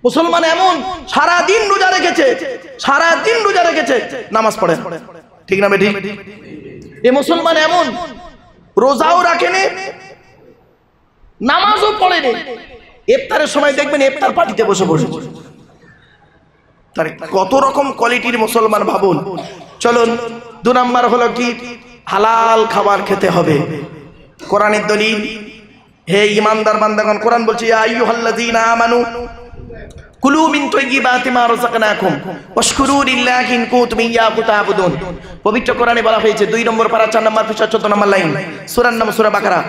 মুসলমান এমন সারা দিন রোজা রেখেছে, সারা দিন রোজা রেখেছে, নামাজ পড়ে, ঠিক না বেঠিক? এ মুসলমান এমন রোজাও রাখেনি, নামাজও পড়েনি, ইফতারের সময় দেখবেন ইফতার পার্টিতে বসে বসে। তার কত রকম কোয়ালিটির মুসলমান ভাবুন। চলুন 2 নাম্বার হলো কি, হালাল খাবার খেতে হবে। কোরআনের দলিল, হে ঈমানদার বান্দাগণ, কোরআন বলছে ইয়া আইয়ুহাল্লাযীনা আমানু কুলু মিন তাইয়্যিবাতি মা রাযাকনাকুম ওয়াশকুরু লিল্লাহি ইন কুনতুম ইয়্যাহু তা'বুদুন। পবিত্র কোরআনে বলা হয়েছে 2 নম্বর পারা 4 নম্বর পৃষ্ঠা 14 নম্বর লাইন, সূরার নাম সূরা বাকারা,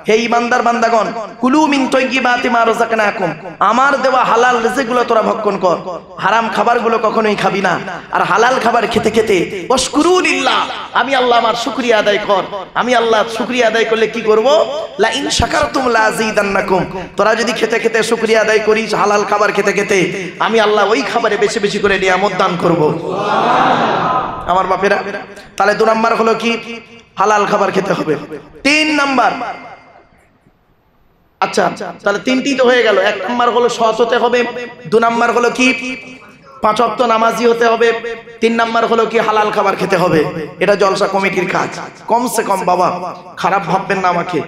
হে ঈমানদার বান্দাগণ, কুলু মিন তাইয়্যিবাতি মা রাযাকনাকুম, আমার দেওয়া হালাল রিজিকগুলো তোরা ভক্ষণ কর, হারাম খাবারগুলো কখনোই খাবি না। আর হালাল খাবার খেতে খেতে ওয়াশকুরু লিল্লাহ, আমি আল্লাহ আমার শুকরিয়া আদায় কর। আমি আল্লাহ শুকরিয়া আদায় করলে কি করব? লা ইন শাকারতুম লা আযীদান্নাকুম, তোরা যদি খেতে খেতে শুকরিয়া আদায় করিস হালাল খাবার খেতে খেতে, আমি আল্লাহ ওই খাবারে বেশি বেশি করে নিয়ামত দান করব। আমার বাপেরা, তাহলে 2 নাম্বার হলো কি, হালাল খাবার খেতে হবে। 3 নাম্বার, আচ্ছা তাহলে 3টি তো হয়ে গেল। 1 নাম্বার হলো সৎ হতে হবে, 2 নাম্বার হলো কি 5 ওয়াক্ত নামাজি হতে হবে, 3 নাম্বার হলো কি হালাল খাবার খেতে হবে। এটা জলসা কমিটির কাজ, কমসে কম বাবা খারাপ ভাববেন না আমাকে।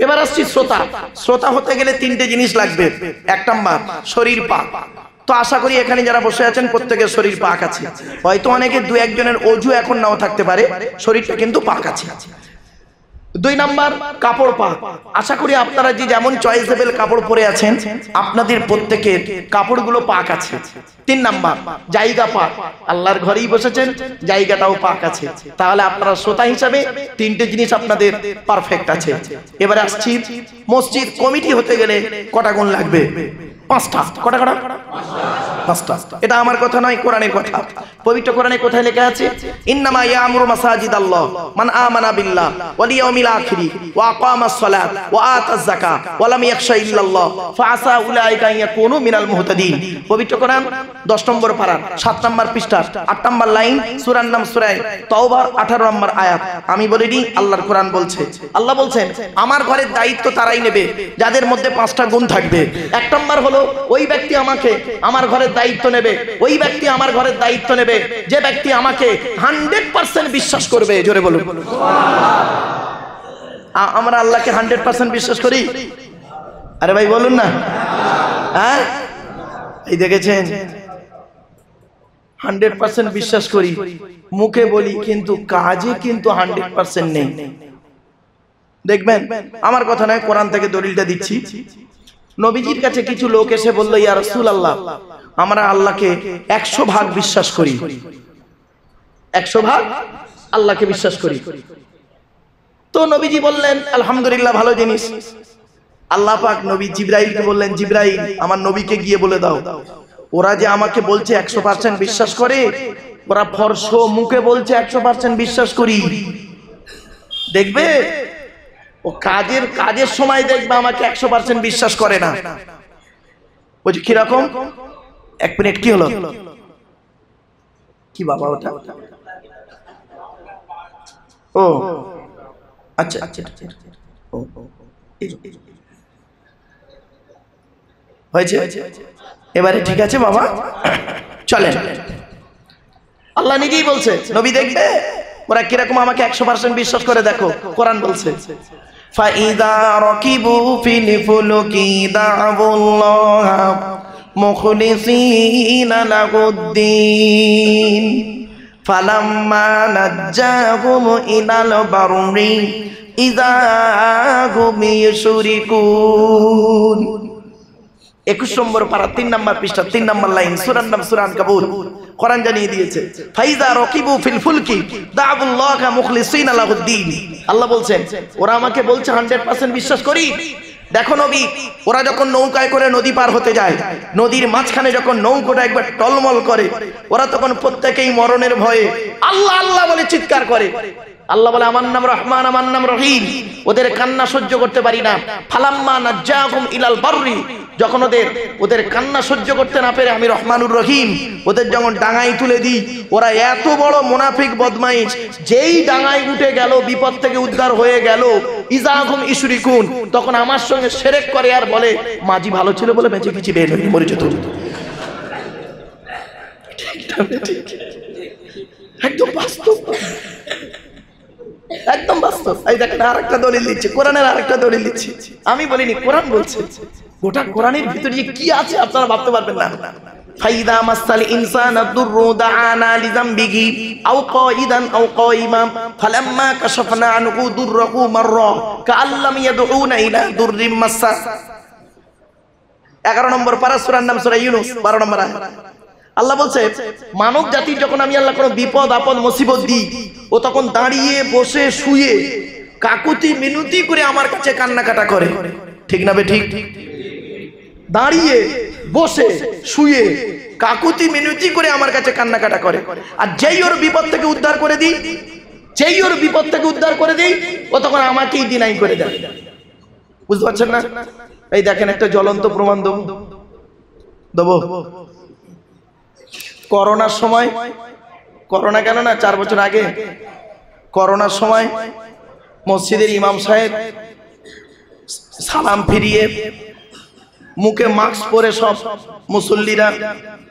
এবার আসছি শ্রোতা। শ্রোতা হতে গেলে 3টে জিনিস লাগবে। 1 নাম্বার শরীর পাক। তো আশা করি এখানে যারা বসে আছেন প্রত্যেকের শরীর পাক আছে। হয়তো অনেকে 2-1 জনের অজু এখন নাও থাকতে পারে, শরীরটা কিন্তু পাক আছে। 2 নাম্বার কাপড় পাক। আশা করি আপনারা যে যেমন চয়েসেবল কাপড় পরে আছেন, আপনাদের প্রত্যেকের কাপড়গুলো পাক আছে। 3 নাম্বার জায়গা পাক, আল্লাহর ঘরেই বসেছেন, জায়গাটাও পাক আছে। তাহলে আপনারা শ্রোতা হিসাবে 3টে জিনিস আপনাদের পারফেক্ট আছে। এবারে আসছি মসজিদ কমিটি হতে গেলে কটা গুণ লাগবে? 5টা। কটা? 5টা। এটা আমার কথা নয়, কোরআনের কথা। পবিত্র কোরআনে কোথায় লেখা আছে? ইন্নামা ইয়ামুরু মাসাজিদাল্লাহ মান আমানা বিল্লাহ ওয়াল ইয়াউমিল আখির ওয়া আকামাস সালাত ওয়া আতাজ যাকাত ওয়া লাম ইয়াখশা ইল্লাল্লাহ ফাআসা উলাইকা ইয়াকুনু মিনাল মুহতাদিন। পবিত্র কোরআন 10 নম্বর পারার 7 নম্বর পৃষ্ঠা 8 নম্বর লাইন, সূরার নাম সূরা তাওবার 18 নম্বর আয়াত। আমি বলিনি, আল্লাহর কোরআন বলছে। আল্লাহ বলছেন আমার ঘরের দায়িত্ব তারাই নেবে যাদের মধ্যে 5টা গুণ থাকবে। 1 নম্বর হলো ওই ব্যক্তি আমাকে আমার ঘরের দায়িত্ব নেবে, ওই ব্যক্তি আমার ঘরের দায়িত্ব নেবে যে ব্যক্তি আমাকে 100% বিশ্বাস করবে। জোরে বলুন সুবহানাল্লাহ। আমরা আল্লাহকে 100% বিশ্বাস করি? আরে ভাই বলুন না। হ্যাঁ, এই দেখেছেন 100% বিশ্বাস করি, মুখে বলি কিন্তু কাজে কিন্তু 100% নেই। দেখবেন, আমার কথা নয়, কোরআন থেকে দলিলটা দিচ্ছি। নবীজির কাছে কিছু লোক এসে বলল, ইয়া রাসূলুল্লাহ, আমরা আল্লাহকে 100 ভাগ বিশ্বাস করি, 100 ভাগ আল্লাহকে বিশ্বাস করি। তো নবীজি বললেন আলহামদুলিল্লাহ, ভালো জিনিস। আল্লাহ পাক নবী জিবরাইলকে বললেন, জিবরাইল আমার নবীকে গিয়ে বলে দাও, ওরা যে আমাকে বলছে 100% বিশ্বাস করে, ওরা ফরশ মুখে বলছে 100% বিশ্বাস করি, দেখবে ও কাজের সময় দেখবে আমাকে 100% বিশ্বাস করে না। বলছি কিরকম? 1 মিনিট, কি হলো? কি বাবা ওটা? ও আচ্ছা আচ্ছা, হয়েছে এবারে ঠিক আছে বাবা, চলেন। আল্লাহ নিজেই বলছে, নবী দেখবে ওরা কিরকম আমাকে 100% বিশ্বাস করে। দেখো কোরআন বলছে, ফাইদা রাকিবু ফিল ফুলকি দা'উল্লাহ মুখলিসিনা লাহুদ্দিন ফালাম্মা নাজ্জাহুম ইলাল বাররি ইযা হুম ইউশরিকুন। 21 নম্বর পারা 3 নম্বর পৃষ্ঠা 3 নম্বর লাইন, সূরার নাম সূরা আনকাবুত। কোরআন জানিয়ে দিয়েছে, ফাইজা রাকিবু ফিল ফুলকি দা'উল্লাহ মুখলিসিনা লাহুদ্দিন। আল্লাহ বলছেন ওরা আমাকে বলছে 100% বিশ্বাস করি। দেখো নবী, ওরা যখন নৌকায় করে নদী পার হতে যায়, নদীর মাঝখানে যখন নৌকাটা একবার টলমল করে, ওরা তখন প্রত্যেকেই মরণের ভয়ে আল্লাহ আল্লাহ বলে চিৎকার করে। আল্লাহ বলে আমার নাম রহমান, আমার নাম রহিম। ওদের কান্না সহ্য করতে পারি না। ফালাম্মা নাজ্জাহুম ইলাল বাররি, যখন ওদের কান্না সহ্য করতে না পেরে আমি রহমানুর রহিম ওদের যখন ডাঙায় তুলে দিই, ওরা এত বড় মুনাফিক বদমাইশ, যেই ডাঙায় উঠে গেল বিপদ থেকে উদ্ধার হয়ে গেল, ইজাহুম ইশরিকুন, তখন আমার সঙ্গে শিরক করে আর বলে মাঝি ভালো ছিল বলে বেঁচে কিছু বের হয়ে মরে যেত। একদম বাস্তব, একদম বাস্তব। এই দেখেন আরেকটা দলিল দিচ্ছে, কোরআনের আরেকটা দলিল দিচ্ছি। আমি বলিনি, কোরআন বলছে। গোটা কোরআনের ভিতরে যে কি আছে আপনারা ভাবতে পারবেন না। ফাইদা মাসাল ইনসানা দুররু দাআনা লিযামবিহি আও কাইদান আও কাইমা ফালাম্মা কাশাফনা আনহু দুররহু মাররা কাআল্লাম ইয়াদউনা ইলা দুররিম মাসসা। 11 নম্বর পারা, সূরার নাম সূরা ইউনূস, 12 নম্বর আয়াত। আল্লাহ বলছে মানব জাতি যখন আমি আল্লাহ কোনো বিপদ আপদ মুসিবত দিই, ও তখন দাঁড়িয়ে বসে শুয়ে কাকুতি মিনতি করে আমার কাছে কান্নাকাটা করে। ঠিক না বে ঠিক? দাঁড়িয়ে বসে শুয়ে কাকুতি মিনতি করে আমার কাছে কান্নাকাটা করে। আর যেই ওর বিপদ থেকে উদ্ধার করে দিই, যেই ওর বিপদ থেকে উদ্ধার করে দিই, ও তখন আমাকেই ডিনাই করে দেয়। বুঝতে পারছেন না? এই দেখেন একটা জ্বলন্ত প্রমাণ দেবো। করোনার সময়, করোনা গেল না 4 বছর আগে, করোনার সময় মসজিদের ইমাম সাহেব সালাম ফিরিয়ে মুখে মাস্ক পরে সব মুসল্লিরা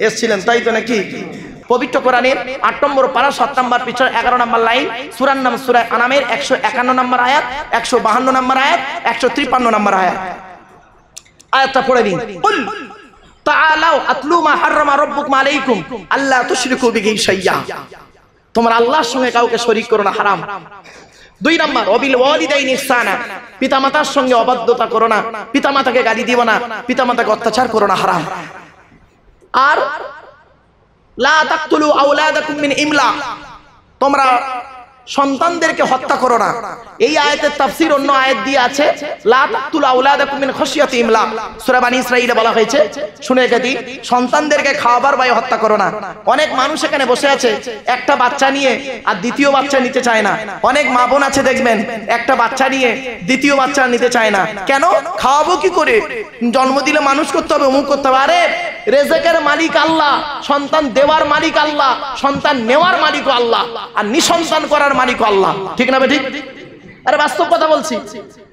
এসেছিলেন, তাই তো নাকি? পবিত্র কোরআনের 8 নম্বর পারা 7 নম্বর পৃষ্ঠা 11 নম্বর লাইন, সূরার নাম সূরা আনামের 151 নম্বর আয়াত, 152 নম্বর আয়াত, 153 নম্বর আয়াত। আয়াতটা পড়ে নিন। কুল তাআলাউ আতলু মা হারামা রাব্বুকুম আলাইকুম আল্লা তুশরিকু বিহি শাইয়্যা। তোমরা আল্লাহর সঙ্গে কাউকে শরীক করো না, হারাম। 2 নম্বর ওয়াবিল ওয়ালিদাইনি ইহসানা, পিতামাতার সঙ্গে অবাধ্যতা করো না, পিতামাতাকে গালি দিও না, পিতামাতাকে অত্যাচার করো না, হারাম। আর লা তাকতুলু আওলাদাকুম মিন ইমলাক, তোমরা সন্তানদেরকে হত্যা করো না। এই আয়াতের তাফসীর অন্য আয়াত দিয়ে আছে লা তাকতুলু আওলাদাকুম মিন খাশিয়াতি ইমলাক, সূরা বনী ইসরাঈলে বলা হয়েছে, শুনে রেখে দিই, সন্তানদেরকে খাওয়াবার ভয়ে হত্যা করো না। অনেক মানুষ এখানে বসে আছে একটা বাচ্চা নিয়ে আর দ্বিতীয় বাচ্চা নিতে চায় না। অনেক মা বোন আছে দেখবেন একটা বাচ্চা নিয়ে দ্বিতীয় বাচ্চা নিতে চায় না। কেন? খাওয়াবো কি করে, জন্ম দিলে মানুষ করতে হবে, অমুক করতে হবে। আরে রিজকের মালিক আল্লাহ, সন্তান দেওয়ার মালিক আল্লাহ, সন্তান নেওয়ার মালিকও আল্লাহ, আর নিঃসন্তান করার মালিক আল্লাহ। ঠিক না ঠিক? আরে বাস্তব কথা বলছি।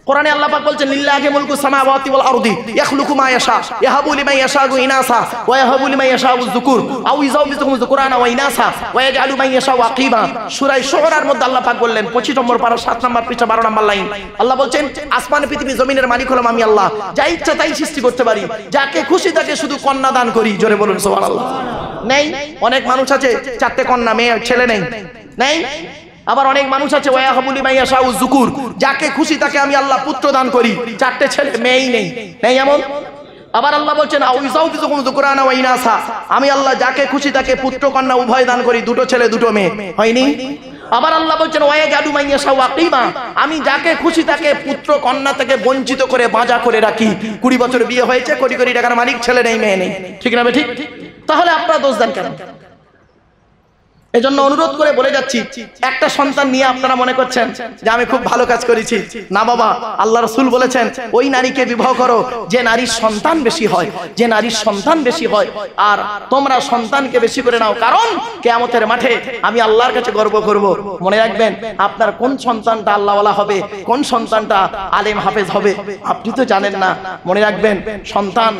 কোরআনে আল্লাহ পাক বলছেন লিল্লাহি মুলকু সামাওয়াতি ওয়াল আরদি ইয়াখলুকু মা ইয়াশা ইয়াহাবু লিমান ইয়াশাউ ইনাসা ওয়া ইয়াহাবু লিমান ইয়াশাউ যুকুর আও ইযাউযুকুম যুকুরানা ওয়া ইনাসা ওয়া ইয়াজআলু মান ইয়াশাউ আকিবা। সূরা শুআরার মধ্যে আল্লাহ পাক বললেন 25 নম্বর পারা 7 নম্বর পৃষ্ঠা 12 নম্বর লাইন, আল্লাহ বলছেন আসমান পৃথিবী জমিনের মালিক হলাম আমি আল্লাহ, যা ইচ্ছা তাই সৃষ্টি করতে পারি, যাকে খুশি তাকে শুধু কন্যা দান করি। জোরে বলুন সুবহানাল্লাহ। নেই অনেক মানুষ আছে 4টে কন্যা, মেয়ে ছেলে নেই, নেই। আবার অনেক মানুষ আছে ওয়াহাবু লিমান ইয়াশাউ যুকুর, যাকে খুশি তাকে আমি আল্লাহ পুত্র দান করি, 4টে ছেলে মেয়েই নেই, নেই এমন। আবার আল্লাহ বলছেন আও ইযাউযুকুম যুকুরানা ওয়া ইনাসা, আমি আল্লাহ যাকে খুশি তাকে পুত্র কন্যা উভয় দান করি, 2টো ছেলে 2টো মেয়ে, হয়নি। আবার আল্লাহ বলছেন ওয়া ইয়াজআলু মান ইয়াশাউ আকিবা, আমি যাকে খুশি তাকে পুত্র কন্যা থেকে বঞ্চিত করে বাঁচা করে রাখি। 20 বছর বিয়ে হয়েছে, কোটি কোটি টাকার মালিক, ছেলে নেই মেয়ে নেই। ঠিক না ঠিক? তাহলে আপনারা দোষ দেন কেন? এজন্য অনুরোধ করে বলে যাচ্ছি, একটা সন্তান নিয়ে আপনারা মনে করছেন যে আমি খুব ভালো কাজ করেছি। না বাবা, আল্লাহ রাসূল বলেছেন ওই নারীকে বিবাহ করো যে নারীর সন্তান বেশি হয়, যে নারীর সন্তান বেশি হয়। আর তোমরা সন্তানকে বেশি করে নাও, কারণ কিয়ামতের মাঠে আমি আল্লাহর কাছে গর্ব করব। মনে রাখবেন আপনার কোন সন্তানটা আল্লাহওয়ালা হবে, কোন সন্তানটা আলেম হাফেজ হবে আপনি তো জানেন না। মনে রাখবেন সন্তান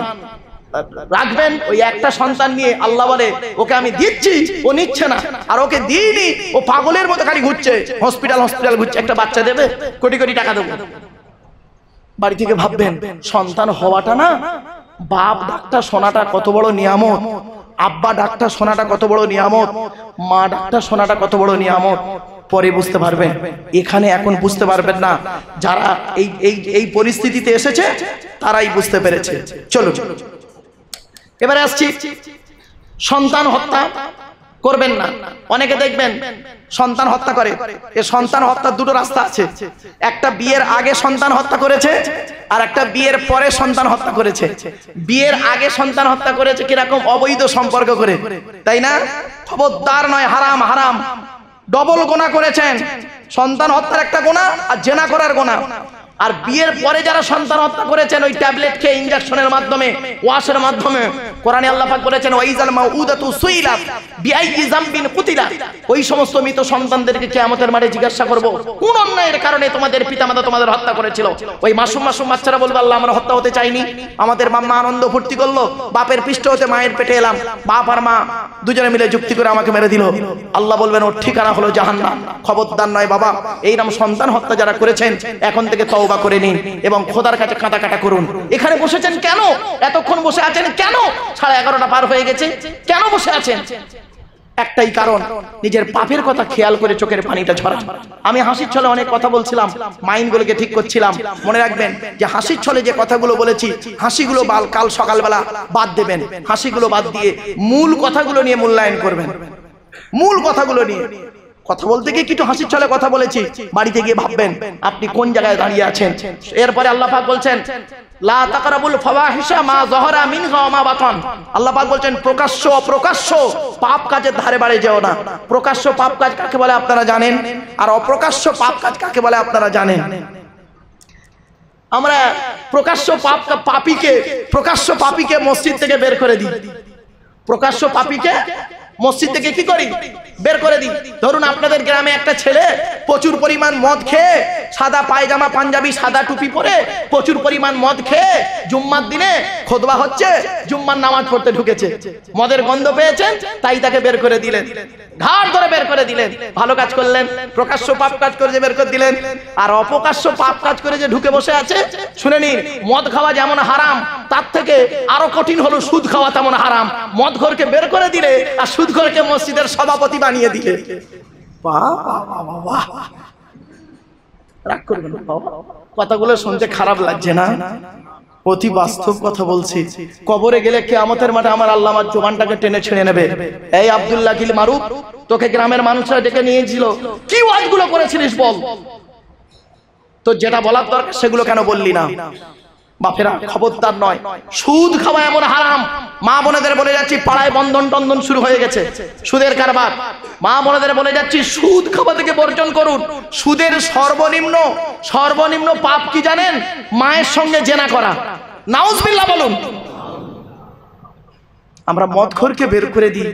রাখবেন, ওই একটা সন্তান নিয়ে আল্লাহ বলে ওকে আমি দিচ্ছি, ও নিচ্ছে না, আর ওকে দিইনি, ও পাগলের মতো খালি ঘুরছে, হসপিটাল হসপিটাল ঘুরছে। একটা বাচ্চা দেবে, কোটি কোটি টাকা দেবো। বাড়ি থেকে ভাববেন সন্তান হওয়াটা না, বাপ ডাক্তার শোনাটা কত বড় নিয়ামত, আব্বা ডাক্তার শোনাটা কত বড় নিয়ামত, মা ডাক্তার শোনাটা কত বড় নিয়ামত। পরে বুঝতে পারবেন, এখানে এখন বুঝতে পারবেন না। যারা এই পরিস্থিতিতে এসেছে তারাই বুঝতে পেরেছে। চলো এবারে আসছি, সন্তান হত্যা করবেন না। অনেকে দেখবেন সন্তান হত্যা করে। এই সন্তান হত্যার 2টো রাস্তা আছে, একটা বিয়ের আগে সন্তান হত্যা করেছে, আর একটা বিয়ের পরে সন্তান হত্যা করেছে। বিয়ের আগে সন্তান হত্যা করেছে কিরকম? অবৈধ সম্পর্ক করে, তাই না? খবরদার নয়, হারাম হারাম। ডবল গোনা করেছেন, সন্তান হত্যার একটা গোনা আর জেনা করার গোনা। আর বিয়ের পরে যারা সন্তান হত্যা করেছেন ওই ট্যাবলেট খেয়ে, ইনজেকশনের মাধ্যমে, ওয়াশের মাধ্যমে, কোরআনে আল্লাহ পাক বলেছেন ওয়াইজাল মাউউদাতু সুইলাত বিআইয়ি যামবিন কুতিলাত, ওই সমস্ত মৃত সন্তানদেরকে কিয়ামতের মাঠে জিজ্ঞাসা করব কোন অন্যায়ের কারণে তোমাদের পিতামাতা তোমাদের হত্যা করেছিল। ওই মাসুম মাসুম বাচ্চারা বলবে আল্লাহ আমরা হত্যা হতে চাইনি, আমাদের মাম্মা আনন্দ ফুর্তি করলো, বাপের পৃষ্ঠ হতে মায়ের পেটে এলাম, বাপ আর মা দুজনে মিলে যুক্তি করে আমাকে মেরে দিল। আল্লাহ বলবেন ওর ঠিকানা হলো জাহান্নাম। খবরদার নয় বাবা, এইরকম সন্তান হত্যা যারা করেছেন এখন থেকে তওবা করে নিন এবং খোদার কাছে কাঁটা কাটা করুন। এখানে বসেছেন কেন? এতক্ষণ বসে আছেন কেন? 11:30 পার হয়ে গেছে, কেন বসে আছেন? একটাই কারণ, নিজের পাপের কথা খেয়াল করে চোখের পানিটা ঝরা। আমি হাসির ছলে অনেক কথা বলছিলাম, মাইন্ডগুলোকে ঠিক করছিলাম। মনে রাখবেন যে হাসির ছলে যে কথাগুলো বলেছি, হাসিগুলো কাল সকালবেলা বাদ দেবেন, হাসিগুলো বাদ দিয়ে মূল কথাগুলো নিয়ে মূল্যায়ন করবেন। মূল কথাগুলো নিয়ে কথা বলতে গিয়ে কিছু হাসির ছলে কথা বলেছি, বাড়িতে গিয়ে ভাববেন আপনি কোন জায়গায় দাঁড়িয়ে আছেন। এরপরে আল্লাহ পাক বলছেন লা তাকরাবুল ফাওয়াহিশা মা যাহারা মিনহা ওয়া মা বাতান। আল্লাহ পাক বলছেন প্রকাশ্য অপ্রকাশ্য পাপ কাজের ধারে বাড়ি যেও না। প্রকাশ্য পাপ কাজ কাকে বলে আপনারা জানেন, আর অপ্রকাশ্য পাপ কাজ কাকে বলে আপনারা জানেন। আমরা প্রকাশ্য পাপীকে মসজিদ থেকে বের করে দিই। প্রকাশ্য পাপীকে মসজিদ থেকে কি করি? বের করে দিই। ধরুন আপনাদের গ্রামে একটা ছেলে প্রচুর পরিমাণ মদ খেয়ে, সাদা পায়জামা পাঞ্জাবি সাদা টুপি পরে প্রচুর পরিমাণ মদ খেয়ে জুম্মার দিনে খুতবা হচ্ছে, জুম্মার নামাজ পড়তে ঢুকেছে, মদের গন্ধ পেয়েছেন তাই তাকে বের করে দিলেন, ঘাড় ধরে বের করে দিলেন। ভালো কাজ করলেন, প্রকাশ্য পাপ কাজ করে যে বের করে দিলেন। আর অপ্রকাশ্য পাপ কাজ করে যে ঢুকে বসে আছে, শুনে নিন, মদ খাওয়া যেমন হারাম তার থেকে আরো কঠিন হলো সুদ খাওয়া তেমন হারাম। মদখোরকে বের করে দিলে আর সুদখোরকে মসজিদের সভাপতি বানিয়ে দিলে, রাগ করবেন বাবা, কথাগুলো শুনতে খারাপ লাগছে না? অতি বাস্তব কথা বলছি। কবরে গেলে কিয়ামতের মাঠে আমার আল্লাহ আমার জবানটাকে টেনে ছেড়ে নেবে। এই আব্দুল্লাহ কিল মারুফ, তোকে গ্রামের মানুষরা ডেকে নিয়েছিল, কি ওয়াজগুলো করেছিলিস বল? তো যেটা বলার দরকার সেগুলো কেন বললি না? বাপেরা খবরদার নয়, সুদ খাওয়া এমন হারাম। মা বোনেদের বলে যাচ্ছি, পাড়ায় বন্ধন টন্ধন শুরু হয়ে গেছে, সুদের কারবার। মা বোনেদের বলে যাচ্ছি সুদ খাওয়া থেকে বর্জন করুন। সুদের সর্বনিম্ন পাপ কি জানেন? মায়ের সঙ্গে জেনা করা। নাউজুবিল্লাহ বলুন। আমরা মদখোরকে বের করে দিই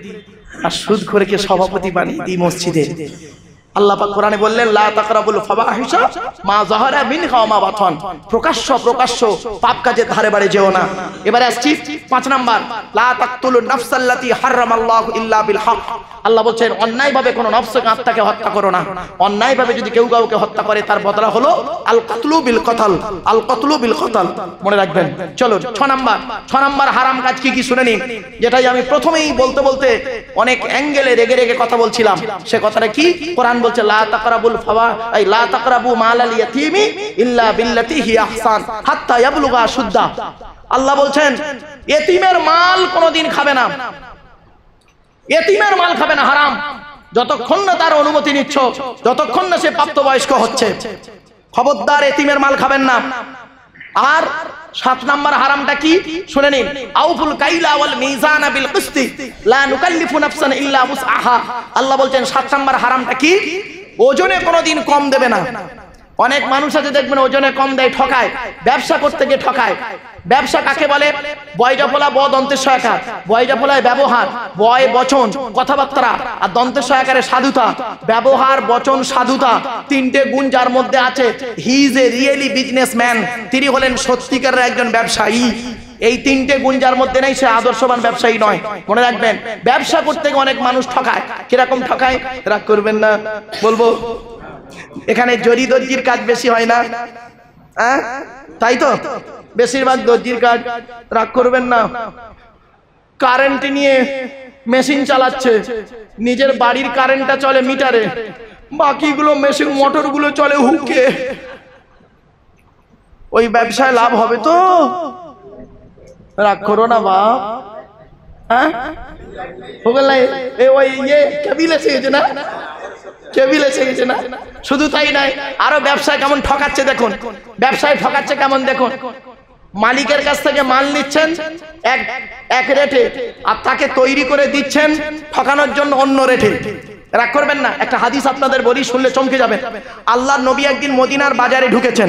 আর সুদখোরকে সভাপতি বানিয়ে দিই মসজিদে। আল্লাহ পাক কোরআনে বললেন লা তাকরাবুল ফাওয়াহিশা মা যাহারা মিনহা ওয়া মা বাতান। প্রকাশ্য পাপ কাজের ধারে বাড়ি যেও না। এবারে আসছি 5 নাম্বার, লা তাকতুলুন নাফসাল্লাতী হারামাল্লাহু ইল্লা বিল হক। আল্লাহ বলেন অন্যায়ভাবে কোনো নফসকে আত্মাকে হত্যা করো না। অন্যায়ভাবে যদি কেউ কাউকে হত্যা করে তার বদলা হলো আল কাতলু বিল কতল। আল কাতলু বিল কতল, মনে রাখবেন। চলো 6 নাম্বার হারাম কাজ কি কি শুনে নিন। যেটাই আমি প্রথমেই বলতে অনেক অ্যাঙ্গেলে রেগে কথা বলছিলাম, সে কথাটা কি? কোরআন বলছে লা তাকরাবুল ফাওয়াহিশা লা তাকরাবু মালাল ইয়াতীমি ইল্লা বিল্লাতী হি আহসান হাত্তা ইয়াবলুগা আশুদ্দা। আল্লাহ বলছেন এতিমের মাল কোনোদিন খাবে না। এতিমের মাল খাবে না, হারাম। যতক্ষণ না তার অনুমতি নিচ্ছ, যতক্ষণ না সে প্রাপ্তবয়স্ক হচ্ছে, খবরদার এতিমের মাল খাবেন না। আর 7 নাম্বার হারামটা কি শুনে নিন, আউফুল কাইলা ওয়াল মিজানা বিল কিসতি লা নুকাল্লিফু নাফসান ইল্লা উসআহা। আল্লাহ বলছেন 7 নাম্বার হারামটা কি? ওজনে কোনোদিন কম দেবে না। অনেক মানুষ আছে দেখবেন ওজনে কম দেয়, ঠকায়, ব্যবসা করতে গিয়ে ঠকায়। ব্যবসা কাকে বলে? বয়জাফলা ব দন্তের সহায়কার, বয়জাফলায় ব্যবহার, বয় বচন কথাবার্তা, আর দন্তের সহায়কারে সাধুতা। ব্যবহার বচন সাধুতা 3টে গুণ যার মধ্যে আছে, he is a really businessman. তিনি হলেন সত্যিকারের একজন ব্যবসায়ী। এই 3টে গুণ যার মধ্যে নেই সে আদর্শবান ব্যবসায়ী নয়। মনে রাখবেন, ব্যবসা করতে গিয়ে অনেক মানুষ ঠকায়। কিরকম ঠকায়? রাগ করবেন না, বলবো। এখানে জরি দর্জির কাজ বেশি হয় না? তাই তো, বেশিরভাগ দর্জির কাজ। রাগ করবেন না। কারেন্ট নিয়ে মেশিন চালাচ্ছে, নিজের বাড়ির কারেন্টটা চলে মিটারে, বাকিগুলো মেশিন মোটরগুলো চলে হুকে। ওই ব্যবসায় লাভ হবে তো? রাগ করো না বাপ। হ্যাঁ, ওই কেবিল এসে গেছে না, কেবিল এসে গেছে না। শুধু তাই নাই, আরো ব্যবসায় কেমন ঠকাচ্ছে দেখুন। ব্যবসায় ঠকাচ্ছে কেমন দেখুন। মালিকের কাছ থেকে মাল নিচ্ছেন এক রেটে, আর তাকে তৈরি করে দিচ্ছেন ঠকানোর জন্য অন্য রেটে। রাগ করবেন না, একটা হাদিস আপনাদের বলি, শুনলে চমকে যাবেন। আল্লাহর নবী একদিন মদিনার বাজারে ঢুকেছেন।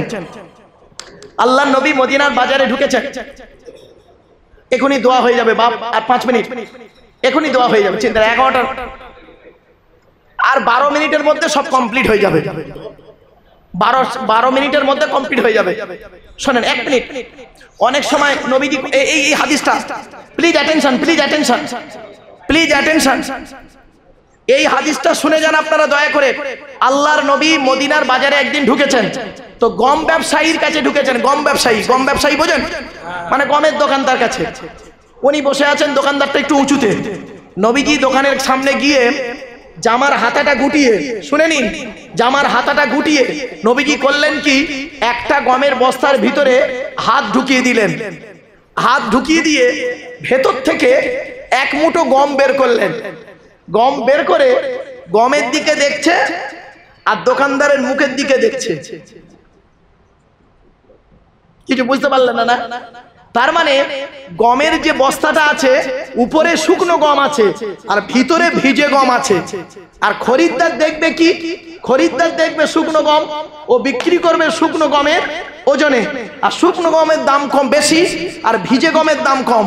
আল্লাহর নবী মদিনার বাজারে ঢুকেছেন। এখনই দোয়া হয়ে যাবে বাপ, আর 5 মিনিট, এখনই দোয়া হয়ে যাবে, চিন্তা 11টা আর 12 মিনিটের মধ্যে সব কমপ্লিট হয়ে যাবে। 12 মিনিটের মধ্যে কমপ্লিট হয়ে যাবে। শোনেন 1 মিনিট। অনেক সময় নবীজি এই হাদিসটা, please attention, please attention, please attention, এই হাদিসটা শুনে যান আপনারা দয়া করে। আল্লাহর নবী মদিনার বাজারে একদিন ঢুকেছেন, তো গম ব্যবসায়ীর কাছে ঢুকেছেন। গম ব্যবসায়ী, গম ব্যবসায়ী বোঝেন, মানে গমের দোকানদার কাছে। উনি বসে আছেন, দোকানদারটা একটু উঁচুতে। নবীজি দোকানের সামনে গিয়ে জামার হাতাটা গুটিয়ে, শুনে নিন, জামার হাতাটা গুটিয়ে নবীজি করলেন কি, একটা গমের বস্তার ভিতরে হাত ঢুকিয়ে দিলেন। হাত ঢুকিয়ে দিয়ে ভেতর থেকে 1 মুঠো গম বের করলেন। গম বের করে গমের দিকে দেখছে আর দোকানদারের মুখের দিকে দেখছে। কিছু বুঝতে পারলেন না? তার মানে গমের যে বস্তাটা আছে, উপরে শুকনো গম আছে আর ভিতরে ভিজে গম আছে। আর খরিদ্দার দেখবে কি, খরিদ্দার দেখবে শুকনো গম, ও বিক্রি করবে শুকনো গমের ওজনে। আর শুকনো গমের দাম কম বেশি, আর ভিজে গমের দাম কম।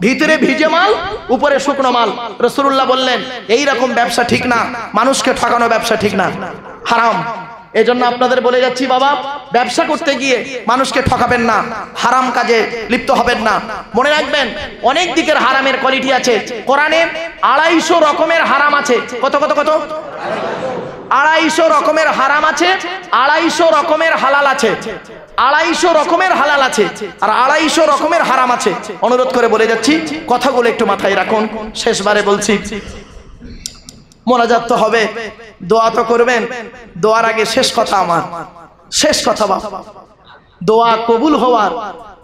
ভিতরে ভিজে মাল, উপরে শুকনো মাল। রাসূলুল্লাহ বললেন এই রকম ব্যবসা ঠিক না, মানুষকে ঠকানো ব্যবসা ঠিক না, হারাম। এজন্য আপনাদের বলে যাচ্ছি বাবা, ব্যবসা করতে গিয়ে মানুষকে ঠকাবেন না, হারাম কাজে লিপ্ত হবেন না। মনে রাখবেন অনেক দিকের হারামের কোয়ালিটি আছে। কোরআনে 250 রকমের হারাম আছে। কত কত কত? 250 রকমের হারাম আছে, 250 রকমের হালাল আছে। 250 রকমের হালাল আছে আর 250 রকমের হারাম আছে। অনুরোধ করে বলে যাচ্ছি, কথাগুলো একটু মাথায় রাখুন। শেষবারে বলছি, মোনাজাত তো হবে, দোয়া তো করবেন। দোয়ার আগে শেষ কথা, আমার শেষ কথা বাবা, দোয়া কবুল হওয়ার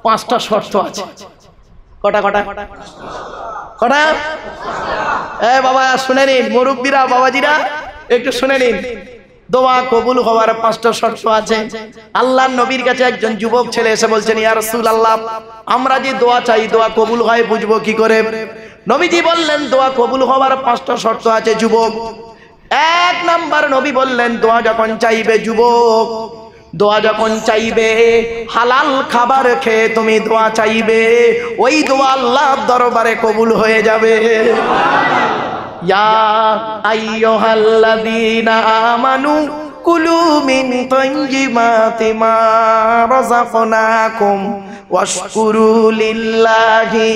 5টা শর্ত আছে। কটা কটা কটা? বাবা শুনে নিন, মুরব্বীরা বাবাজিরা একটু শুনে নিন। দোয়া কবুল হওয়ার 5টা শর্ত আছে। আল্লাহর নবীর কাছে একজন যুবক ছেলে এসে বলছেন, ইয়া রাসূলুল্লাহ, আমরা যে দোয়া চাই দোয়া কবুল হয়, বুঝবো কি করে? নবীজি বললেন দোয়া কবুল হওয়ার 5টা শর্ত আছে যুবক। 1 নাম্বার নবী বললেন, দোয়া যখন চাইবে যুবক, দোয়া যখন চাইবে, হালাল খাবার খেয়ে তুমি দোয়া চাইবে, ওই দোয়া আল্লাহর দরবারে কবুল হয়ে যাবে। ইয়া আইয়ুহাল্লাযীনা আমানু কুলু মিন তাইয়্যিবাতি মা রাযাকনাকুম ওয়াশকুরু লিল্লাহি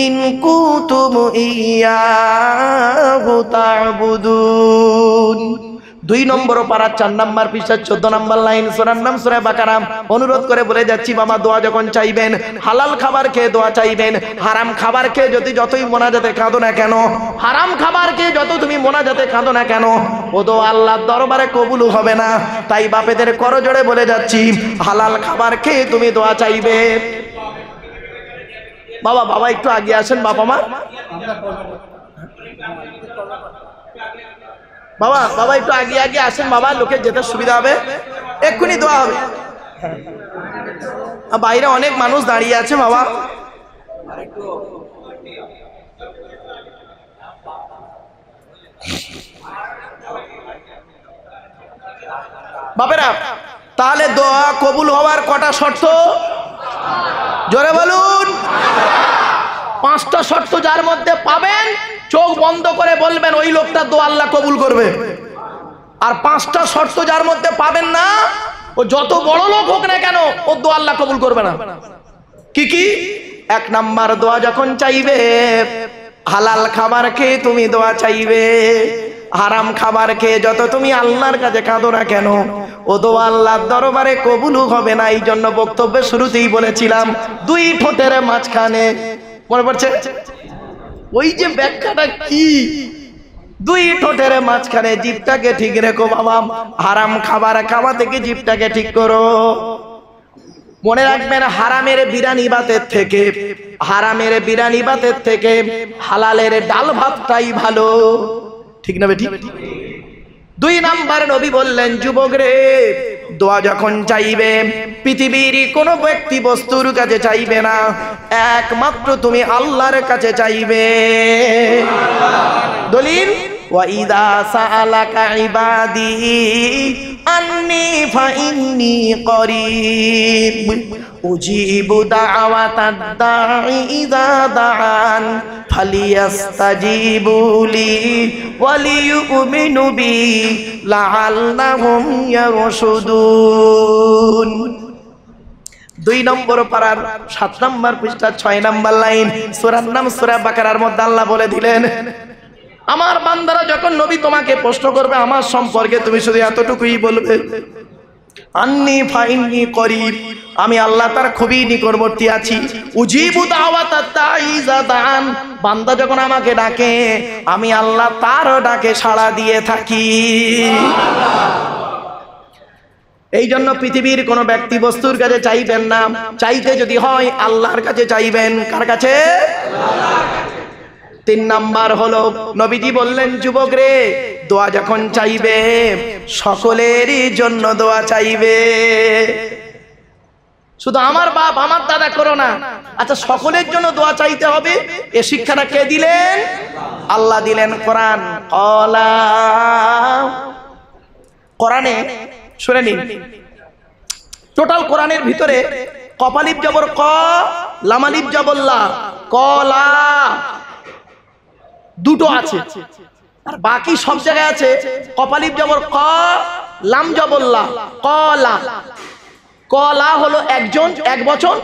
ইন কুনতুম ইয়্যাহু তা'বুদুন। 2 নম্বর পারা 4 নম্বর পৃষ্ঠা 14 নম্বর লাইন, সূরার নাম সূরা বাকারা। অনুরোধ করে বলে যাচ্ছি বাবা, দোয়া যখন চাইবেন, হালাল খাবার খেয়ে দোয়া চাইবেন। হারাম খাবার খেয়ে যতই মোনাজাতে কাঁদো না কেন, হারাম খাবার খেয়ে যত তুমি মোনাজাতে কাঁদো না কেন, ও দোয়া আল্লাহর দরবারে কবুল হবে না। তাই বাপেদের করজোড়ে বলে যাচ্ছি, হালাল খাবার খেয়ে তুমি দোয়া চাইবে। বাবা বাবা একটু আগে আসেন, বাবা মা বাবা বাবা একটু আগে আগে আসেন বাবা, লোকের যেতে সুবিধা হবে, এক্ষুনি দোয়া হবে। বাইরে অনেক মানুষ দাঁড়িয়ে আছে বাবা। বাপেরা, তাহলে দোয়া কবুল হওয়ার কটা শর্ত? জোরে বলুন। 5টা শর্ত যার মধ্যে পাবেন, চোখ বন্ধ করে বলবেন ওই লোকটা দোয়া আল্লাহ কবুল করবে। আর 5টা শর্ত যার মধ্যে পাবেন না, ও যত বড় লোক হোক না কেন, ও দোয়া আল্লাহ কবুল করবে না। কি কি? 1 নাম্বার, দোয়া যখন চাইবে, হালাল খাবার খেয়ে তুমি দোয়া চাইবে। হারাম খাবার খেয়ে যত তুমি আল্লাহর কাছে কাঁদো না কেন, ও দোয়া আল্লাহর দরবারে কবুল হবে না। এই জন্য বক্তব্যের শুরুতেই বলেছিলাম, 2 ঠোঁটের মাঝখানে, মনে পড়ছে ওই যে ব্যাখ্যাটা কি? 2 ঠোঁটের মাঝখানে জিভটাকে ঠিক রেখো বাবা। হারাম খাবার খাওয়া থেকে জিভটাকে ঠিক করো। মনে রাখবেন, হারামের বিরানি ভাতের থেকে, হারামের বিরানি ভাতের থেকে হালালের ডাল ভাতটাই ভালো। ঠিক না বেটি? 2 নাম্বার নবী বললেন, যুবক রে, দোয়া যখন চাইবে, পৃথিবীর কোনো ব্যক্তি বস্তুর কাছে চাইবে না, একমাত্র তুমি আল্লাহর কাছে চাইবে। দলিল, ওয়া ইযা সাআলাকা ইবাদি আন্নী ফাইন্নী করিব উজিবু দাওয়াতাদ দাঈ ইযা দাআন ফালিয়াস্তাজিবুলি ওয়ালিয়ুমিনু বি লাআল্লাহুম ইয়ারশুদুন। 2 নম্বর পারার 7 নম্বর পৃষ্ঠা 6 নম্বর লাইন, সূরার নাম সূরা বাকারার মধ্যে আল্লাহ বলে দিলেন, আমার বান্দারা যখন নবী তোমাকে প্রশ্ন করবে আমার সম্পর্কে তুমি শুধু এতটুকুই বলবে, আন্নী ফাইন্নী করিব, আমি আল্লাহ তার খুবই নিকটবর্তী আছি। উজিবু দাওয়াতাদ দাঈ ইযা দাআন, বান্দা যখন আমাকে ডাকে আমি আল্লাহ তার ডাকে সাড়া দিয়ে থাকি। এই জন্য পৃথিবীর কোন ব্যক্তি বস্তুর কাছে চাইবেন না, চাইতে যদি হয় আল্লাহর কাছে চাইবেন। কার কাছে? আল্লাহর কাছে। 3 নাম্বার হলো নবীজি বললেন, যুবক রে, দোয়া যখন চাইবে সকলেরই জন্য দোয়া চাইবে, শুধু আমার বাপ আমার দাদা করো না। আচ্ছা, সকলের জন্য দোয়া চাইতে হবে, এ শিক্ষাটা কে দিলেন? আল্লাহ দিলেন। কোরআন কোরআনে শুনে নিন, টোটাল কোরআনের ভিতরে কপালিপ জবর ক, লামালিপ জবর লা, কলা দুটো আছে, আর বাকি সব জায়গায় আছে কপালিপ জবর ক, লাম জবর লা, কলা। কলা হলো একজন, এক বচন,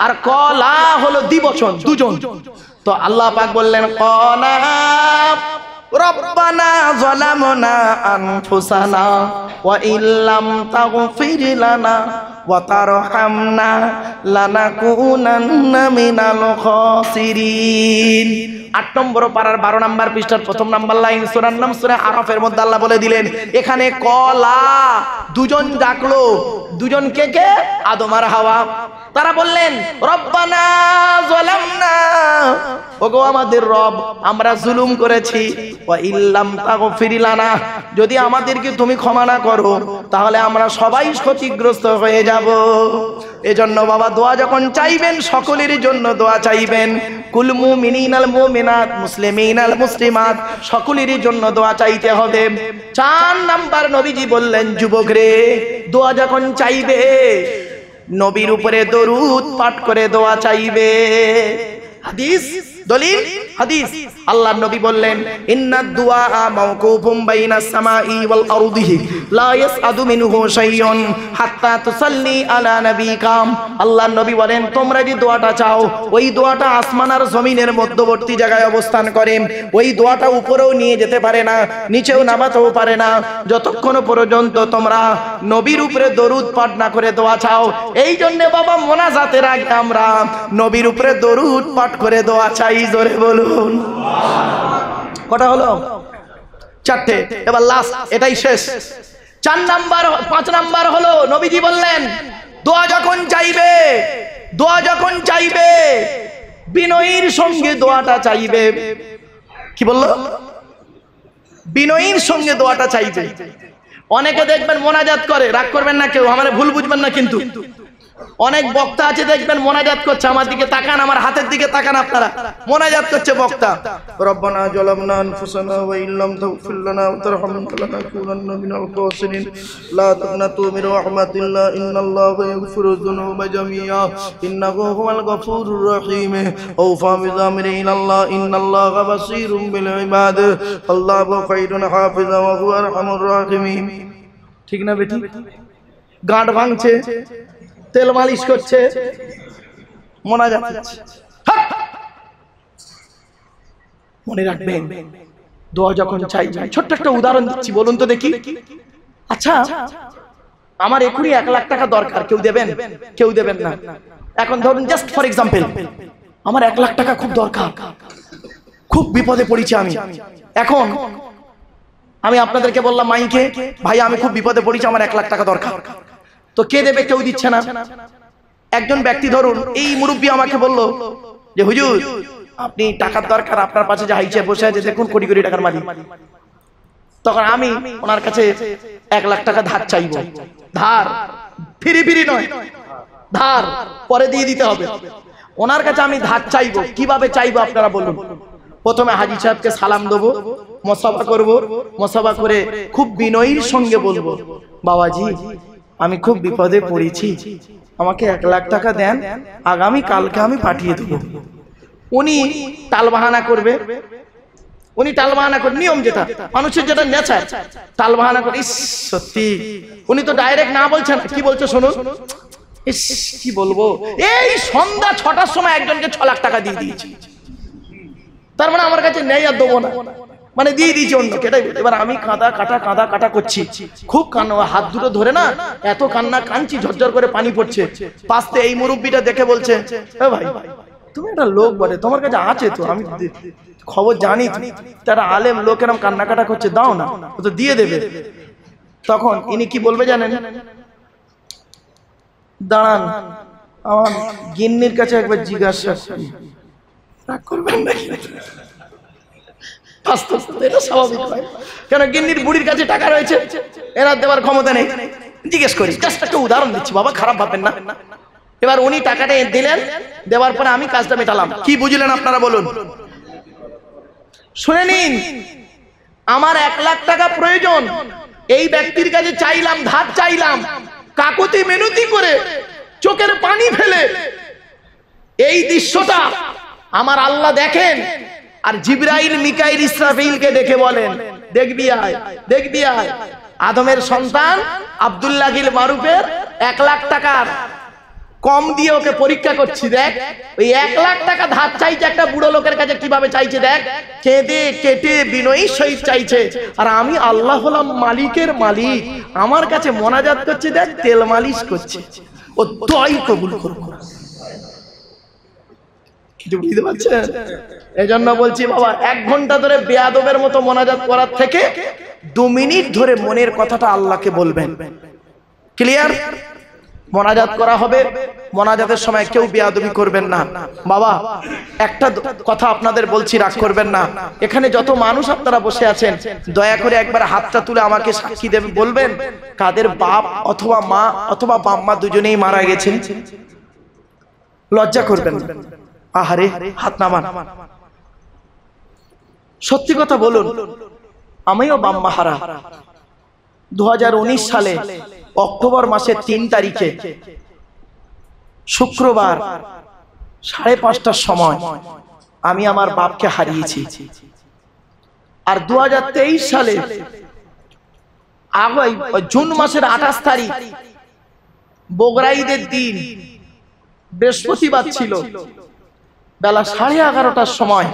আর কলা হলো দ্বিবচন, দুজন। তো আল্লাহ পাক বললেন, কলা রব্বানা যালামনা আনফুসানা ওয়া ইল্লাম তাগফির লানা ওয়া তারহামনা লানাকুনান্না মিনাল খাসিরিন। 8 নম্বর পারার 12 নম্বর পৃষ্ঠার 1 নম্বর লাইন, সূরার নাম সূরা আরাফের মধ্যে আল্লাহ বলে দিলেন, এখানে কলা দুজন ডাকলো, দুজন কে কে? আদম আর হাওয়া। তারা বললেন, রব্বানা যালামনা, ওগো আমাদের রব, আমরা জুলুম করেছি, ওয়া ইল্লাম তাগফির লানা, যদি আমাদেরকে তুমি ক্ষমা না করো তাহলে আমরা সবাই ক্ষতিগ্রস্ত হয়ে যাব। এজন্য বাবা দোয়া যখন চাইবেন সকলের জন্য দোয়া চাইবেন। কুল মুমিনিনাল মুমিনাত মুসলিমিনাল মুসলিমাত, সকলের জন্য দোয়া চাইতে হবে। 4 নাম্বার নবীজি বললেন, যুবক রে, দোয়া যখন চাইবে নবীর উপরে দরুদ পাঠ করে দোয়া চাইবে। হাদিস, দলিল হাদিস, আল্লাহর নবী বললেন, ইন্নাদ দুআ মাওকুফুম বাইনাস সামাই ওয়াল আরদিহি লা ইয়াসআদু মিনহু শাইউন হাত্তা তুসাল্লি আলা নবিকাম। আল্লাহর নবী বলেন, তোমরা যে দোয়াটা চাও ওই দোয়াটা আসমান আর জমিনের মধ্যবর্তী জায়গায় অবস্থান করে, ওই দোয়াটা উপরেও নিয়ে যেতে পারে না, নিচেও নামাতেও পারে না, যতক্ষণ পর্যন্ত তোমরা নবীর উপরে দরুদ পাঠ না করে দোয়া চাও। এই জন্য বাবা মোনাজাতের আগে আমরা নবীর উপরে দরুদ পাঠ করে দোয়া চাই। জোরে বলুন। কটা হলো? 4টে। এবার লাস্ট, এটাই শেষ। 5 নাম্বার হলো নবীজি বললেন, দোয়া যখন চাইবে বিনয়ের সঙ্গে দোয়াটা চাইবে। কি বললো? বিনয়ের সঙ্গে দোয়াটা চাইবে। অনেকে দেখবেন মোনাজাত করে, রাগ করবেন না কেউ, আমার ভুল বুঝবেন না কিন্তু। অনেক বক্তা আছে দেখবেন মোনাজাত করছে, আমার দিকে তাকান, আমার হাতের দিকে তাকান, আপনারা মোনাজাত করছে বক্তা, রব্বানা যালামনা আনফুসানা ওয়া ইল্লাম তাগফির লানা ওয়া তারহামনা লানাকুনান্না মিনাল খাসিরিন লা তাকনাতু মির রাহমাতিল্লাহ ইন্নাল্লাহা ইয়াগফিরু যুনুবা জামিআ ইন্নাহু হুয়াল গফুরুর রহিম আওফা বিযামরি ইলাল্লাহ ইন্নাল্লাহা বাসীরুম বিল ইবাদ আল্লাহু খায়রুন হাফিজা ওয়া হুয়া আরহামুর রাহিমিন। ঠিক না বেটি? গাঁট ভাঙছে, তেল মালিশ করছে, মোনাজাত করছে। মনে রাখবেন, দোয়া যখন চাই, ছোট্ট একটা উদাহরণ দিচ্ছি, বলুন তো দেখি। আচ্ছা, আমার এখনই 1 লাখ টাকা দরকার, কেউ দেবেন? কেউ দেবেন না। এখন ধরুন, জাস্ট ফর এক্সাম্পল, আমার 1 লাখ টাকা খুব দরকার, খুব বিপদে পড়েছি আমি। এখন আমি আপনাদেরকে বললাম মাইকে, ভাই আমি খুব বিপদে পড়েছি, আমার 1 লাখ টাকা দরকার। তো কে দেবে? কেউ দিচ্ছে না। একজন ব্যক্তি, ধরুন এই মুরব্বী, আমাকে বলল যে হুজুর আপনি টাকার দরকার, আপনার পাশে যে হাইচে বসে আছে দেখুন কোটি কোটি টাকার মালিক। তখন আমি ওনার কাছে 1 লাখ টাকা ধার চাইব। ধার ফিরি নয়, ধার পরে দিয়ে দিতে হবে। ওনার কাছে আমি ধার চাইবো। কিভাবে চাইবো আপনারা বলুন? প্রথমে হাজী সাহেবকে সালাম দেবো, মুসাফা করব, মুসাফা করে খুব বিনয়ের সঙ্গে বলবো, বাবাজি আমি খুব বিপদে পড়েছি, আমাকে 1 লাখ টাকা দেন, আগামী কালকে আমি পাঠিয়ে দেবো। উনি টালবাহানা করবে, উনি টালবাহানা করে, নিয়ম যেটা মানুষের যেটা নেচার, টালবাহানা করে, ইস সত্যি, উনি তো ডাইরেক্ট না বলছেন, কি বলছে শুনুন, ইস কি বলবো, এই সন্ধ্যা 6টার সময় একজনকে 6 লাখ টাকা দিয়ে দিয়েছি, তার মানে আমার কাছে নেই আর দেবো না, মানে দিয়ে দিয়েছি অন্যকে। এবার আমি কাঁদা কাটা করছি, খুব কান্না, হাত দুটো ধরে না এত কান্না কাঁদছি, ঝরঝর করে পানি পড়ছে। পাশে এই মুরব্বিটা দেখে বলছে, এ ভাই তুমি একটা লোক বটে, তোমার কাছে আছে তো, আমি খবর জানি, তারা আলেম লোক এরকম কান্নাকাটা করছে, দাও না, ও তো দিয়ে দেবে। তখন ইনি কি বলবে জানেন, দাঁড়ান আমার গিন্নির কাছে একবার জিজ্ঞাসা করি, রাগ করবেন নাকি? এটা স্বাভাবিক হয়, কেন গিন্নির বুড়ির কাছে টাকা রয়েছে, এরা দেওয়ার ক্ষমতা নেই, জিজ্ঞেস করি, জাস্ট একটা উদাহরণ দিচ্ছি বাবা, খারাপ ভাববেন না। এবার উনি টাকাটা দিলেন, দেওয়ার পরে আমি কাজটা মেটালাম। কি বুঝলেন আপনারা বলুন, শুনে নিন, আমার 1 লাখ টাকা প্রয়োজন, এই ব্যক্তির কাছে চাইলাম, ধার চাইলাম, কাকুতি মিনতি করে, চোখের পানি ফেলে, এই দৃশ্যটা আমার আল্লাহ দেখেন, আর জিবরাইল মিকাইল ইসরাফিলকে ডেকে বলেন, দেখবি আয়, দেখবি আয়, আদমের সন্তান আব্দুল্লাহ গিল মারুফের 1 লাখ টাকার কম দিয়ে ওকে পরীক্ষা করছি, দেখ ওই 1 লাখ টাকা ধার চাইছে একটা বুড়ো লোকের কাছে, কিভাবে চাইছে দেখ, কেঁদে কেটে বিনয়ী সহিত চাইছে, আর আমি আল্লাহ হলাম মালিকের মালিক, আমার কাছে মোনাজাত করছে, দেখ তেল মালিশ করছে, ও দোয়াই কবুল করবো। বুঝতে পারছেন? এই জন্য বলছি বাবা, 1 ঘন্টা ধরে বেয়াদবের মতো মোনাজাত করার থেকে 2 মিনিট ধরে মনের কথাটা আল্লাহকে বলবেন। ক্লিয়ার? মোনাজাত করা হবে, মোনাজাতের সময় কেউ বেয়াদবি করবেন না। বাবা একটা কথা আপনাদের বলছি, রাগ করবেন না, এখানে যত মানুষ আপনারা বসে আছেন, দয়া করে একবার হাতটা তুলে আমাকে সাক্ষী দেবে, বলবেন কাদের বাপ অথবা মা অথবা বাম্মা দুজনেই মারা গেছেন। লজ্জা করবেন না, আহারে হাত নামান, সত্যি কথা বলুন, আমিও বাম্মা হারা। 2019 সালে অক্টোবর মাসের 3 তারিখে শুক্রবার 5:30টার সময় আমি আমার বাপকে হারিয়েছি। আর 2023 সালে জুন মাসের 28 তারিখ বগরাইদের দিন, বৃহস্পতিবার ছিল, বেলা 11:30টার সময়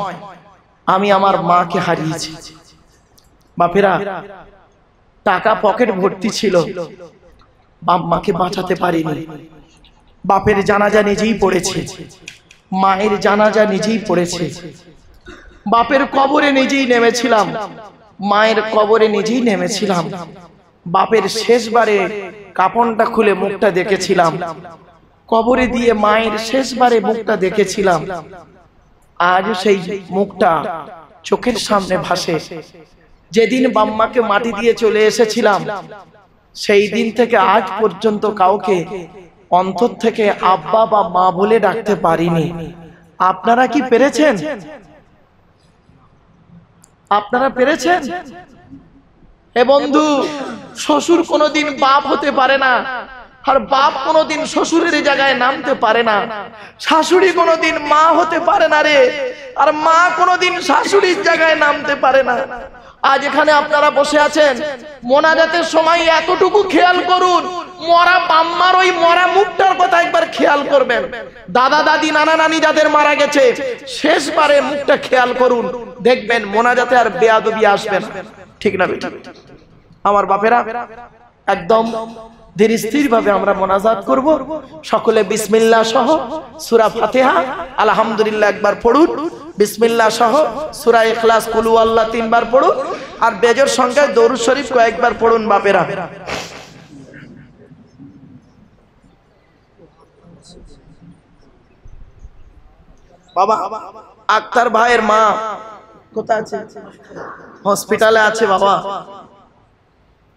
আমি আমার মাকে হারিয়েছি। বাপেরা টাকা পকেট ভর্তি ছিল, বাপ মাকে বাঁচাতে পারিনি। বাপের জানাজা নিজেই পড়েছে, মায়ের জানাজা নিজেই পড়েছে, বাপের কবরে নিজেই নেমেছিলাম, মায়ের কবরে নিজেই নেমেছিলাম, বাপের শেষবারে কাপড়টা খুলে মুখটা দেখেছিলাম, কবরে দিয়ে মায়ের শেষবারে মুখটা দেখেছিলাম। আজ সেই মুখটা চোখের সামনে ভাসে। যেদিন বাম্মাকে মাটি দিয়ে চলে এসেছিলাম, সেই দিন থেকে আজ পর্যন্ত কাউকে অন্তর থেকে আব্বা বা মা বলে ডাকতে পারিনি। আপনারা কি পেরেছেন? আপনারা পেরেছেন? এ বন্ধু, শ্বশুর কোনোদিন বাপ হতে পারে না, আর বাপ কোনোদিন শ্বশুরের জায়গায় নামতে পারে না, শাশুড়ি কোনোদিন মা হতে পারে না রে, আর মা কোনোদিন শাশুড়ির জায়গায় নামতে পারে না। আজ এখানে আপনারা বসে আছেন, মোনাজাতের সময় এতটুকু খেয়াল করুন, মরা বাম্মার ওই মরা মুখটার কথা একবার খেয়াল করবেন। দাদা দাদি নানা নানি যাদের মারা গেছে, শেষবারে মুখটা খেয়াল করুন, দেখবেন মোনাজাতে আর বেয়াদবি আসবে না। ঠিক না বেটা? আমার বাপেরা, একদম ধীর স্থির ভাবে আমরা মোনাজাত করব। সকলে বিসমিল্লাহ সহ সূরা ফাতিহা আলহামদুলিল্লাহ একবার পড়ুন, বিসমিল্লাহ সহ সূরা ইখলাস কুল হুয়াল্লাহ 3 বার পড়ুন, আর বেজর সংখ্যায় দরুদ শরীফ কয়েকবার পড়ুন। বাপেরা, বাবা আক্তার ভাইয়ের মা কোথায় আছে? হসপিটালে আছে বাবা।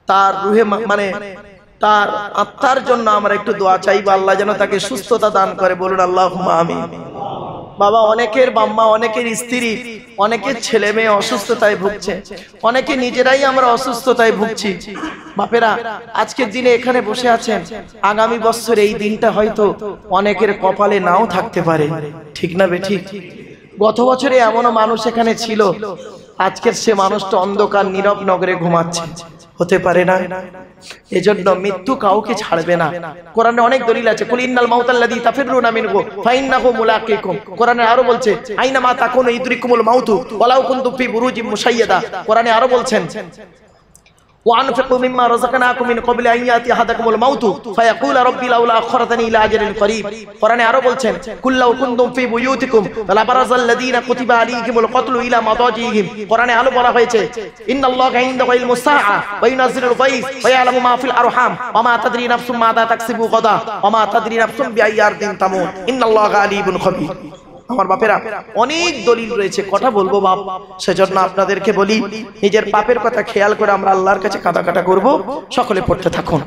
তার রুহে মানে তার আত্মার জন্য আমরা একটু দোয়া চাইবো, আল্লাহ যেন তাকে সুস্থতা দান করে। বলুন আল্লাহুম্মা আমিন। বাবা অনেকের বাম্মা, অনেকের স্ত্রী, অনেকের ছেলে মেয়ে অসুস্থতায় ভুগছে, অনেকে নিজেরাই আমরা অসুস্থতায় ভুগছি। বাপেরা আজকের দিনে এখানে বসে আছেন, আগামী বছর এই দিনটা হয়তো অনেকের কপালে নাও থাকতে পারে, ঠিক না বেঠিক? গত বছরে এমনও মানুষ এখানে ছিল, আজকের সে মানুষটা অন্ধকার নীরব নগরে ঘুমাচ্ছে, হতে পারে না? এজন্য মৃত্যু কাউকে ছাড়বে না। কোরআনে অনেক দলিল আছে, কুল ইন্নাল মাউতাল্লাযী তাফিরুনা মিনহু ফাইন্নাহু মুলাকিকুম। কোরআনে আরো বলছে আইনা মা তাকুনু ইদরিকুমুল মাউতু ওয়ালাউ কুনতুম ফি বুরুজিম মুশাইয়াদা। কোরআনে আরো বলছেন وأنفقوا مما رزقناكم من قبل أن يأتي أحدكم الموت فيقول ربي لولا أخرتني إلى أجل قريب। কোরআনে আরো বলছেন কুল লাউ কুনতুম ফি বুয়ুতিকুম লাবারাযাল লাযীনা কুতিবা আলাইহিমুল কতলু ইলা মাদাজিহিম। কোরআনে আরো বলা হয়েছে ইন্নাল্লাহা ইনদাহু ইলমুস সাআ ওয়া ইউনাজ্জিলুল গায়স ওয়া ইয়ালামু মা ফিল আরহাম ওয়া মা তাদরি নাফসুম মাযা তাকসিবু গাদা ওয়া মা তাদরি নাফসুম বিআইয়ি আরদিন তামুত ইন্নাল্লাহা আলীমুন খাবীর। আমার বাপেরা অনেক দলিল রয়েছে, কথা বলবো বাপ, সেজন্য আপনাদেরকে বলি নিজের পাপের কথা খেয়াল করে আমরা আল্লাহর কাছে কাঁদাকাটা করব। সকলে পড়তে থাকুন।